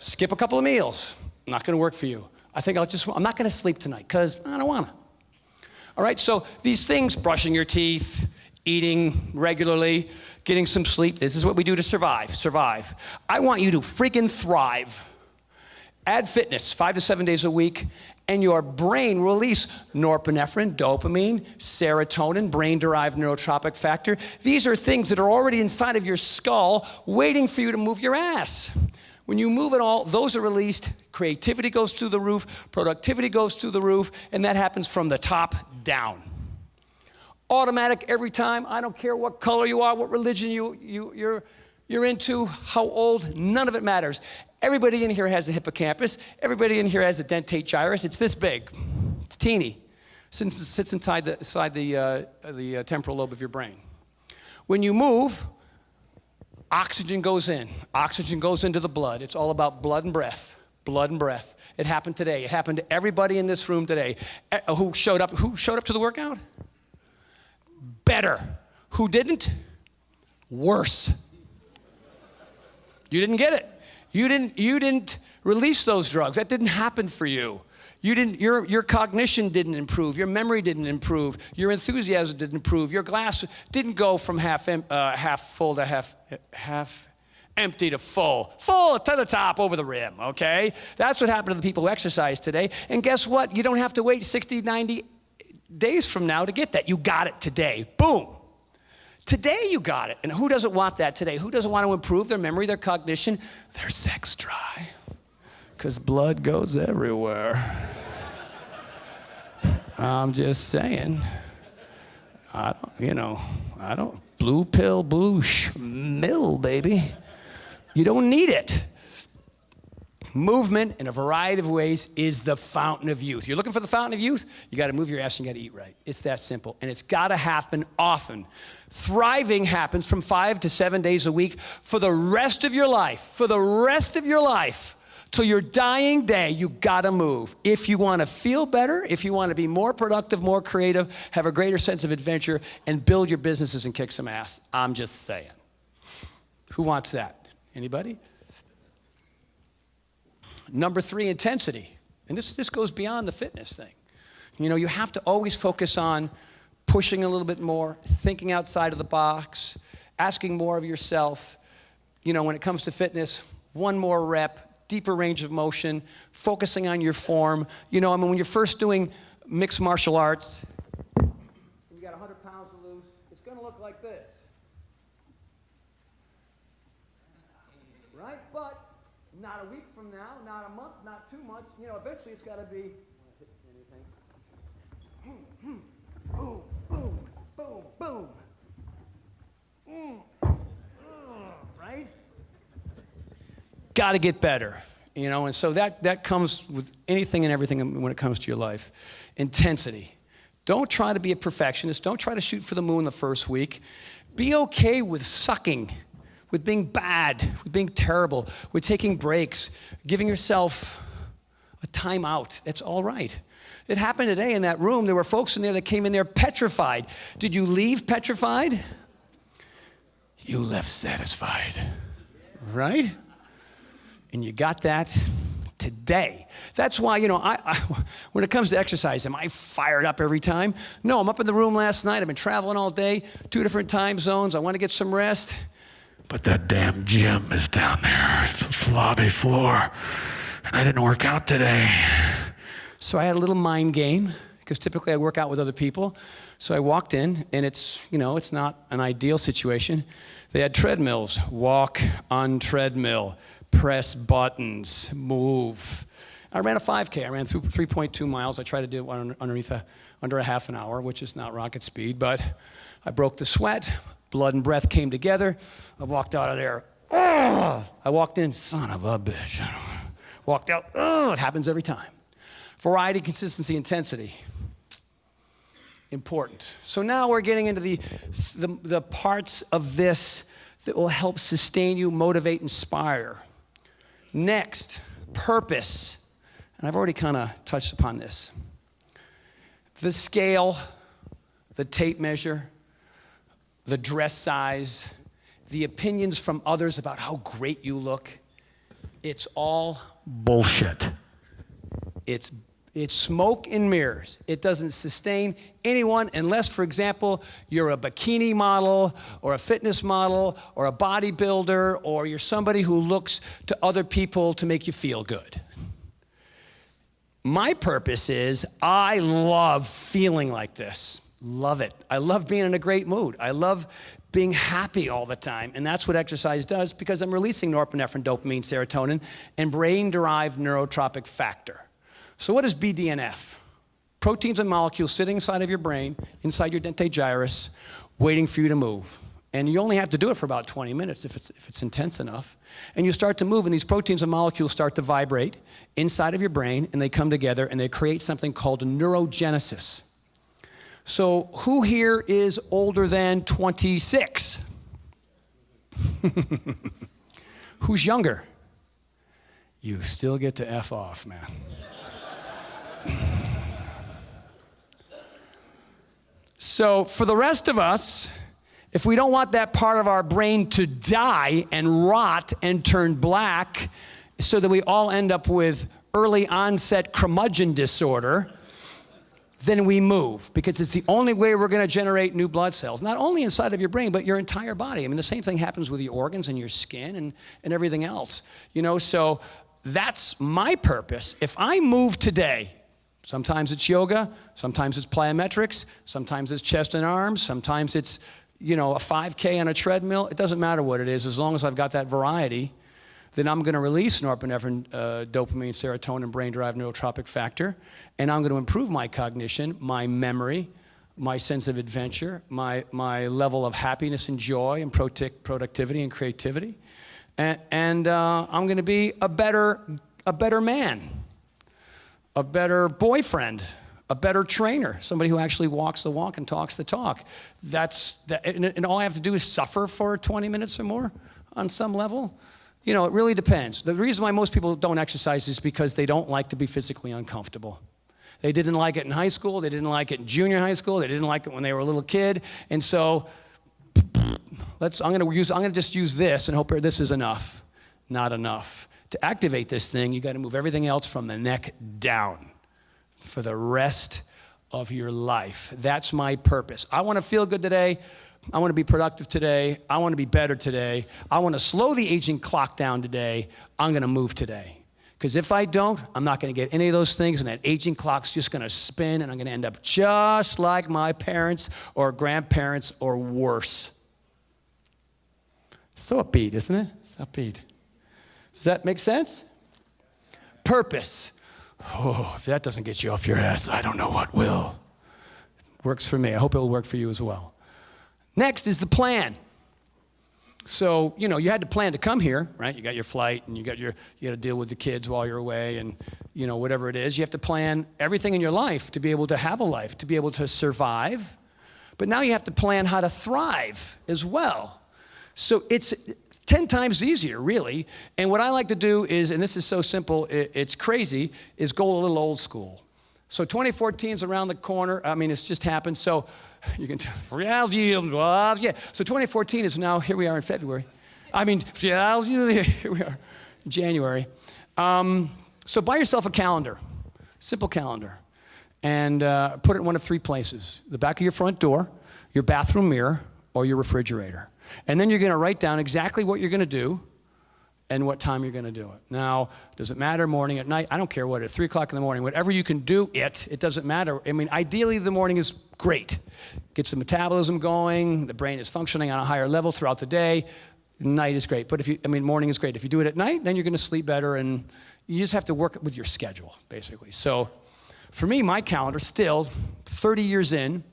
Skip a couple of meals. Not going to work for you. I'm not going to sleep tonight because I don't want to. All right, so these things, brushing your teeth, eating regularly, getting some sleep, this is what we do to survive. I want you to freaking thrive. Add fitness 5 to 7 days a week, and your brain will release norepinephrine, dopamine, serotonin, brain-derived neurotropic factor. These are things that are already inside of your skull waiting for you to move your ass. When you move it all, those are released, creativity goes through the roof, productivity goes through the roof, and that happens from the top down. Automatic every time. I don't care what color you are, what religion you're into, how old, none of it matters. Everybody in here has a hippocampus. Everybody in here has a dentate gyrus. It's this big. It's teeny. It sits inside the temporal lobe of your brain. When you move, oxygen goes in. Oxygen goes into the blood. It's all about blood and breath. Blood and breath. It happened today. It happened to everybody in this room today. Who showed up to the workout? Better. Who didn't? Worse. You didn't get it. You didn't release those drugs. That didn't happen for you. Your cognition didn't improve. Your memory didn't improve. Your enthusiasm didn't improve. Your glass didn't go from half full to half empty to full. Full to the top over the rim, okay? That's what happened to the people who exercise today. And guess what? You don't have to wait 60, 90 days from now to get that. You got it today. Boom. Today you got it. And who doesn't want that today? Who doesn't want to improve their memory, their cognition, their sex drive? Because blood goes everywhere. I'm just saying. I don't, blue pill, blue mill, baby. You don't need it. Movement in a variety of ways is the fountain of youth. You're looking for the fountain of youth? You got to move your ass and you got to eat right. It's that simple. And it's got to happen often. Thriving happens from 5 to 7 days a week for the rest of your life. For the rest of your life. Till your dying day, you got to move. If you want to feel better, if you want to be more productive, more creative, have a greater sense of adventure, and build your businesses and kick some ass. I'm just saying. Who wants that? Anybody? Number 3, intensity. And this goes beyond the fitness thing. You know, you have to always focus on pushing a little bit more, thinking outside of the box, asking more of yourself. You know, when it comes to fitness, one more rep, deeper range of motion, focusing on your form. You know, I mean, when you're first doing mixed martial arts, you got 100 pounds to lose, it's going to look like this. Right? But not a week from now, not a month, not 2 months. You know, eventually it's got to be, anything? Boom, boom, boom, boom. Right? Got to get better, you know, and so that comes with anything and everything when it comes to your life. Intensity. Don't try to be a perfectionist. Don't try to shoot for the moon the first week. Be okay with sucking, with being bad, with being terrible, with taking breaks, giving yourself a timeout. That's all right. It happened today in that room. There were folks in there that came in there petrified. Did you leave petrified? You left satisfied, right? And you got that today. That's why, when it comes to exercise, am I fired up every time? No, I'm up in the room last night. I've been traveling all day, 2 different time zones. I want to get some rest. But that damn gym is down there, the lobby floor, and I didn't work out today. So I had a little mind game, because typically I work out with other people. So I walked in, and it's not an ideal situation. They had treadmills, walk on treadmill, press buttons, move. I ran a 5K. I ran through 3.2 miles. I tried to do it under a half an hour, which is not rocket speed, but I broke the sweat. Blood and breath came together. I walked out of there. I walked in, son of a bitch. Walked out, it happens every time. Variety, consistency, intensity. Important. So now we're getting into the parts of this that will help sustain you, motivate, inspire. Next, purpose. And I've already kind of touched upon this. The scale, the tape measure, the dress size, the opinions from others about how great you look, it's all bullshit. It's smoke and mirrors. It doesn't sustain anyone unless, for example, you're a bikini model or a fitness model or a bodybuilder, or you're somebody who looks to other people to make you feel good. My purpose is I love feeling like this. Love it. I love being in a great mood. I love being happy all the time. And that's what exercise does, because I'm releasing norepinephrine, dopamine, serotonin, and brain-derived neurotropic factor. So what is BDNF? Proteins and molecules sitting inside of your brain, inside your dentate gyrus, waiting for you to move. And you only have to do it for about 20 minutes if it's intense enough. And you start to move, and these proteins and molecules start to vibrate inside of your brain, and they come together, and they create something called neurogenesis. So who here is older than 26? Who's younger? You still get to F off, man. So for the rest of us, if we don't want that part of our brain to die and rot and turn black so that we all end up with early onset curmudgeon disorder, then we move, because it's the only way we're going to generate new blood cells, not only inside of your brain, but your entire body. I mean, the same thing happens with your organs and your skin and everything else. So that's my purpose. If I move today, sometimes it's yoga, sometimes it's plyometrics, sometimes it's chest and arms, sometimes it's, a 5K on a treadmill. It doesn't matter what it is, as long as I've got that variety, then I'm going to release norepinephrine, dopamine, serotonin, brain-derived neurotropic factor, and I'm going to improve my cognition, my memory, my sense of adventure, my level of happiness and joy and productivity and creativity, and I'm going to be a better man, a better boyfriend, a better trainer, somebody who actually walks the walk and talks the talk. And all I have to do is suffer for 20 minutes or more on some level. It really depends. The reason why most people don't exercise is because they don't like to be physically uncomfortable. They didn't like it in high school. They didn't like it in junior high school. They didn't like it when they were a little kid. And so I'm going to just use this and hope this is enough. Not enough. To activate this thing, you got to move everything else from the neck down for the rest of your life. That's my purpose. I want to feel good today. I want to be productive today. I want to be better today. I want to slow the aging clock down today. I'm going to move today. Because if I don't, I'm not going to get any of those things, and that aging clock's just going to spin, and I'm going to end up just like my parents or grandparents or worse. So upbeat, isn't it? It's upbeat. Does that make sense? Purpose. Oh, if that doesn't get you off your ass, I don't know what will. Works for me. I hope it will work for you as well. Next is the plan. So, you had to plan to come here, right? You got your flight, and you got to deal with the kids while you're away, and, whatever it is. You have to plan everything in your life to be able to have a life, to be able to survive. But now you have to plan how to thrive as well. So 10 times easier, really. And what I like to do is, and this is so simple, it's crazy, is go a little old school. So 2014 is around the corner. I mean, it's just happened. So you can tell, yeah. So 2014 is now, here we are in February. I mean, here we are in January. So buy yourself a calendar, simple calendar, and put it in one of three places: the back of your front door, your bathroom mirror, or your refrigerator. And then you're going to write down exactly what you're going to do and what time you're going to do it. Now, does it matter morning, at night? I don't care what, at 3 o'clock in the morning, whatever you can do it doesn't matter. I mean, ideally, the morning is great. Gets the metabolism going, the brain is functioning on a higher level throughout the day. Night is great, but morning is great. If you do it at night, then you're going to sleep better, and you just have to work with your schedule, basically. So for me, my calendar, still 30 years in,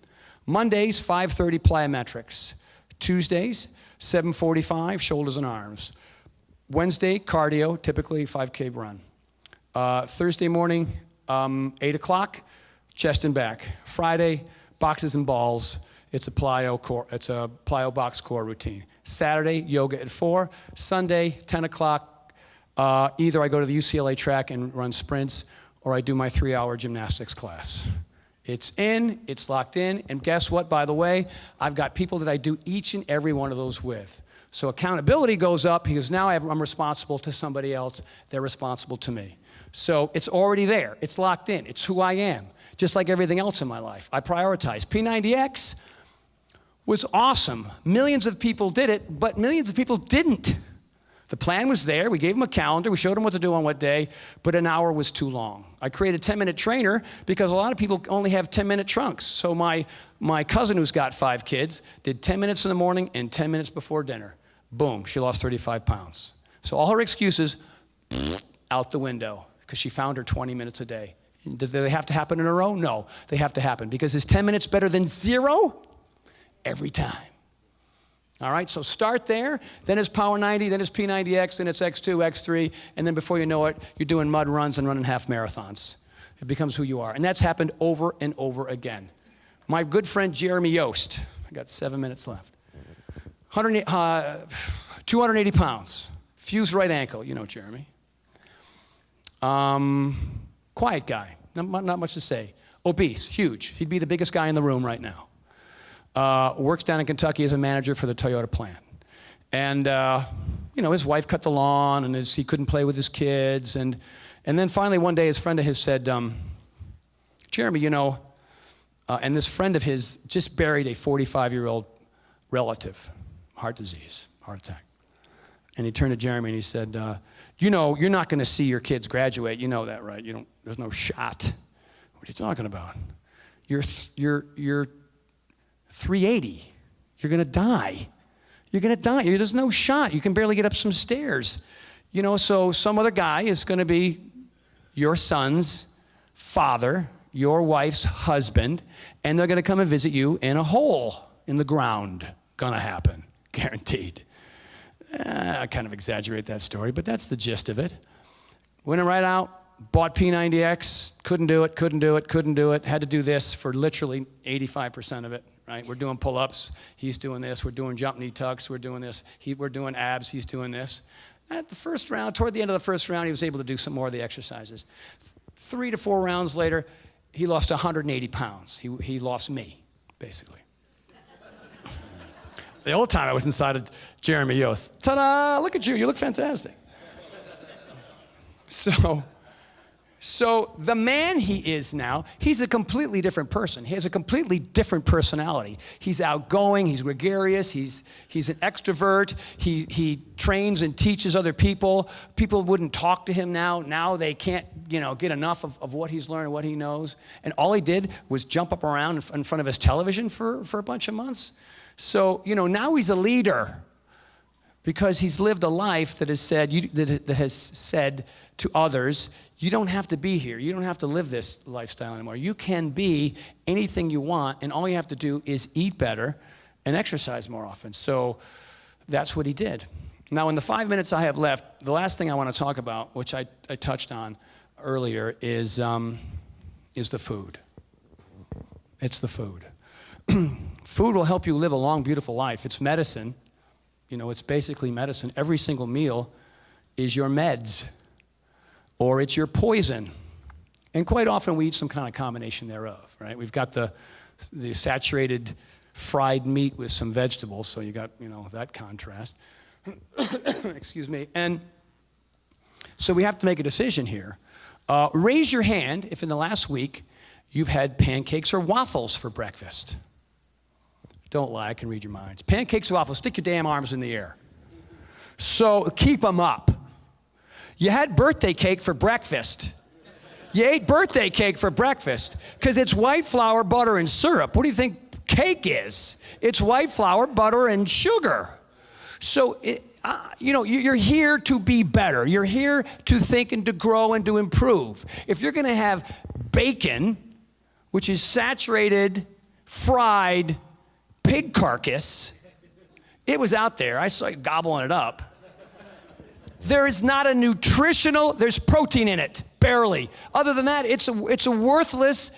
Mondays, 5:30 plyometrics. Tuesdays, 7:45 shoulders and arms. Wednesday, cardio, typically 5K run. Thursday morning, 8 o'clock, chest and back. Friday, boxes and balls. It's a plyo box core routine. Saturday, yoga at 4. Sunday, 10 o'clock. Either I go to the UCLA track and run sprints, or I do my 3-hour gymnastics class. It's in, it's locked in, and guess what, by the way? I've got people that I do each and every one of those with. So accountability goes up because now I'm responsible to somebody else. They're responsible to me. So it's already there. It's locked in. It's who I am, just like everything else in my life. I prioritize. P90X was awesome. Millions of people did it, but millions of people didn't. The plan was there. We gave them a calendar. We showed them what to do on what day, but an hour was too long. I created a 10-minute trainer because a lot of people only have 10-minute trunks. So my cousin, who's got 5 kids, did 10 minutes in the morning and 10 minutes before dinner. Boom, she lost 35 pounds. So all her excuses, out the window, because she found her 20 minutes a day. Do they have to happen in a row? No, they have to happen, because is 10 minutes better than 0? Every time. All right, so start there, then it's Power 90, then it's P90X, then it's X2, X3, and then before you know it, you're doing mud runs and running half marathons. It becomes who you are, and that's happened over and over again. My good friend Jeremy Yost, I got 7 minutes left, 280 pounds, fused right ankle, you know Jeremy. Quiet guy, not much to say. Obese, huge, he'd be the biggest guy in the room right now. Works down in Kentucky as a manager for the Toyota plant. And, his wife cut the lawn, and he couldn't play with his kids. And then finally one day his friend of his said, Jeremy, and this friend of his just buried a 45-year-old relative, heart disease, heart attack. And he turned to Jeremy and he said, you're not going to see your kids graduate. You know that, right? There's no shot. What are you talking about? You're 380. You're going to die. You're going to die. There's no shot. You can barely get up some stairs. So some other guy is going to be your son's father, your wife's husband, and they're going to come and visit you in a hole in the ground. Going to happen. Guaranteed. I kind of exaggerate that story, but that's the gist of it. Went right out, bought P90X, couldn't do it, had to do this for literally 85% of it. Right? We're doing pull-ups, he's doing this, we're doing jump knee tucks, we're doing this, we're doing abs, he's doing this. At the first round, toward the end of the first round, he was able to do some more of the exercises. 3 to 4 rounds later, he lost 180 pounds. He lost me, basically. The old time I was inside of Jeremy Yost. Ta-da, look at you, you look fantastic. So the man he is now, he's a completely different person. He has a completely different personality. He's outgoing, he's gregarious, he's an extrovert, he trains and teaches other people. People wouldn't talk to him now. Now they can't, get enough of what he's learned, what he knows. And all he did was jump up around in front of his television for a bunch of months. So, now he's a leader, because he's lived a life that has said to others, you don't have to be here. You don't have to live this lifestyle anymore. You can be anything you want, and all you have to do is eat better and exercise more often. So that's what he did. Now, in the 5 minutes I have left, the last thing I want to talk about, which I touched on earlier, is the food. It's the food. Food will help you live a long, beautiful life. It's medicine. You know, it's basically medicine. Every single meal is your meds, or it's your poison. And quite often we eat some kind of combination thereof, right? We've got the saturated fried meat with some vegetables, so you got, you know, that contrast. Excuse me. And so we have to make a decision here. Raise your hand if in the last week you've had pancakes or waffles for breakfast. Don't lie, I can read your minds. Pancakes or waffles, stick your damn arms in the air. So keep them up. You had birthday cake for breakfast. You ate birthday cake for breakfast because it's white flour, butter, and syrup. What do you think cake is? It's white flour, butter, and sugar. So, you know, you're here to be better. You're here to think and to grow and to improve. If you're going to have bacon, which is saturated, fried pig carcass, it was out there. I saw you gobbling it up. There is not a nutritional, there's protein in it, barely. Other than that, it's a worthless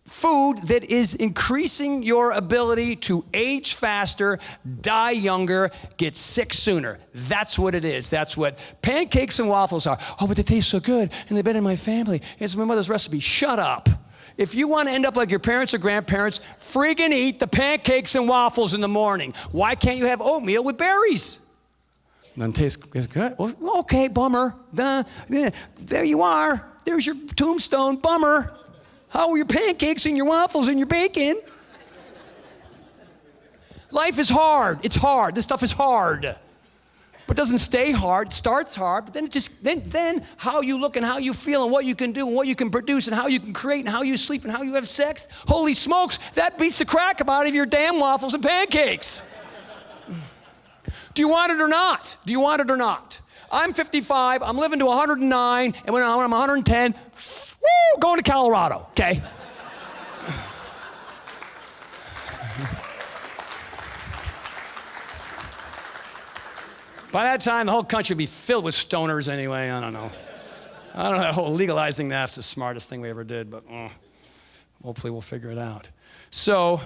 food that is increasing your ability to age faster, die younger, get sick sooner. That's what it is. That's what pancakes and waffles are. Oh, but they taste so good, and they've been in my family. It's my mother's recipe. Shut up. If you want to end up like your parents or grandparents, friggin' eat the pancakes and waffles in the morning. Why can't you have oatmeal with berries? Doesn't taste good. Well, okay, bummer. There you are. There's your tombstone, bummer. How are your pancakes and your waffles and your bacon? Life is hard. It's hard. This stuff is hard. But it doesn't stay hard. It starts hard, but then it just then how you look and how you feel and what you can do and what you can produce and how you can create and how you sleep and how you have sex. Holy smokes, that beats the crap out of your damn waffles and pancakes. Do you want it or not? Do you want it or not? I'm 55, I'm living to 109, and when I'm 110, woo, going to Colorado, okay? By that time, the whole country would be filled with stoners anyway, I don't know. I don't know, the whole legalizing that's the smartest thing we ever did, but hopefully we'll figure it out. So,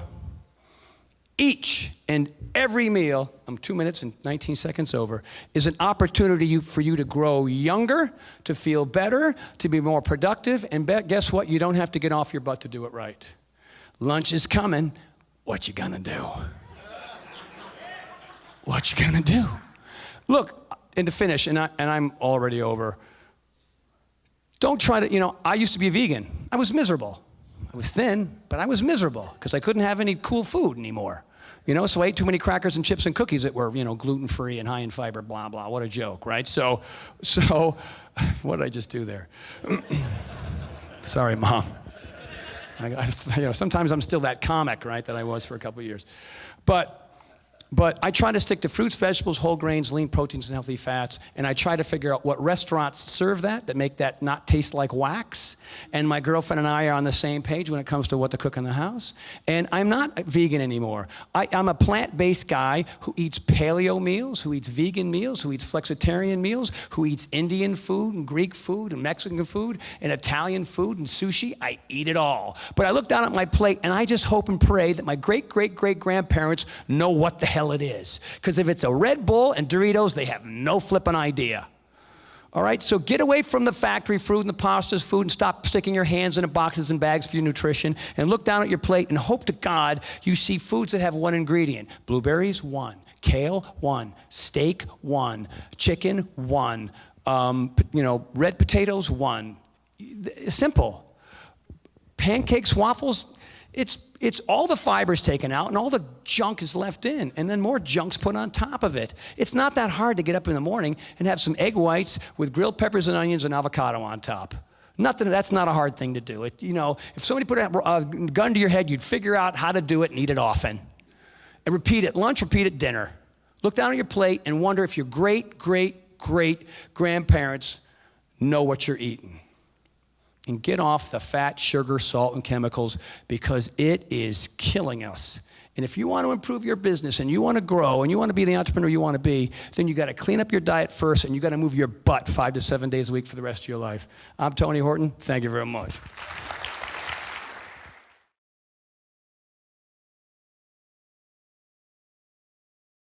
each and every meal, I'm 2 minutes and 19 seconds over, is an opportunity for you to grow younger, to feel better, to be more productive, and guess what? You don't have to get off your butt to do it right. Lunch is coming. What you gonna do? What you gonna do? Look, and to finish, and I'm already over, don't try to, you know, I used to be a vegan. I was miserable. I was thin, but I was miserable because I couldn't have any cool food anymore. You know, so I ate too many crackers and chips and cookies that were, you know, gluten-free and high in fiber, blah, blah. What a joke, right? So what did I just do there? Sorry, Mom. You know, sometimes I'm still that comic, right, that I was for a couple of years. But I try to stick to fruits, vegetables, whole grains, lean proteins, and healthy fats, and I try to figure out what restaurants serve that make that not taste like wax. And my girlfriend and I are on the same page when it comes to what to cook in the house. And I'm not vegan anymore. I'm a plant-based guy who eats paleo meals, who eats vegan meals, who eats flexitarian meals, who eats Indian food and Greek food and Mexican food and Italian food and sushi. I eat it all. But I look down at my plate and I just hope and pray that my great-great-great-grandparents know what the hell it is. Because if it's a Red Bull and Doritos, they have no flipping idea. All right, so get away from the factory food and the pastas food and stop sticking your hands in boxes and bags for your nutrition and look down at your plate and hope to God you see foods that have one ingredient. Blueberries, 1. Kale, 1. Steak, 1. Chicken, 1. You know, red potatoes, 1. Simple. Pancakes, waffles, it's all the fibers taken out and all the junk is left in and then more junk's put on top of it. It's not that hard to get up in the morning and have some egg whites with grilled peppers and onions and avocado on top. That's not a hard thing to do. You know, if somebody put a gun to your head, you'd figure out how to do it and eat it often. And repeat it lunch, repeat it dinner. Look down at your plate and wonder if your great-great-great-grandparents know what you're eating. And get off the fat, sugar, salt, and chemicals because it is killing us. And if you want to improve your business and you want to grow and you want to be the entrepreneur you want to be, then you got to clean up your diet first and you got to move your butt 5 to 7 days a week for the rest of your life. I'm Tony Horton. Thank you very much.